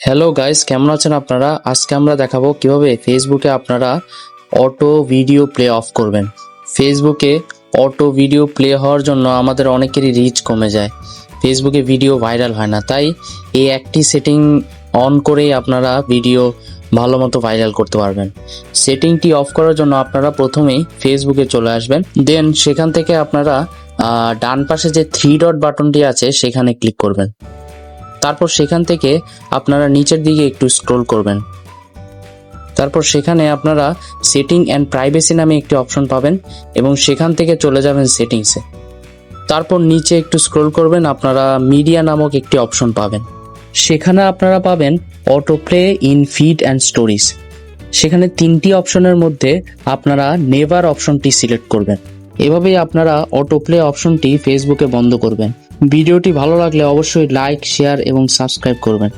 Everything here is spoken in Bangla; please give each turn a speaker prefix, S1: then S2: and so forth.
S1: হ্যালো গাইস, কেমন আছেন আপনারা? আজকে আমরা দেখাবো কিভাবে ফেসবুকে আপনারা অটো ভিডিও প্লে অফ করবেন। ফেসবুকে অটো ভিডিও প্লে হওয়ার জন্য আমাদের অনেকেরই রিচ কমে যায়, ফেসবুকে ভিডিও ভাইরাল হয় না। তাই এই একটি সেটিং অন করেই আপনারা ভিডিও ভালো মতো ভাইরাল করতে পারবেন। সেটিংটি অফ করার জন্য আপনারা প্রথমেই ফেসবুকে চলে আসবেন, দেন সেখান থেকে আপনারা ডান পাশে যে থ্রি ডট বাটনটি আছে সেখানে ক্লিক করবেন। তারপর সেখান থেকে আপনারা নিচের দিকে একটু স্ক্রল করবেন। তারপর সেখানে আপনারা সেটিং অ্যান্ড প্রাইভেসি নামে একটি অপশন পাবেন এবং সেখান থেকে চলে যাবেন সেটিংসে। তারপর নিচে একটু স্ক্রল করবেন, আপনারা মিডিয়া নামক একটি অপশন পাবেন। সেখানে আপনারা পাবেন auto play in feed and stories. সেখানে তিনটি অপশনের মধ্যে আপনারা নেভার অপশনটি সিলেক্ট করবেন। এভাবেই আপনারা অটো প্লে অপশনটি ফেসবুকে বন্ধ করবেন। ভিডিওটি ভালো লাগলে অবশ্যই লাইক, শেয়ার এবং সাবস্ক্রাইব করবেন।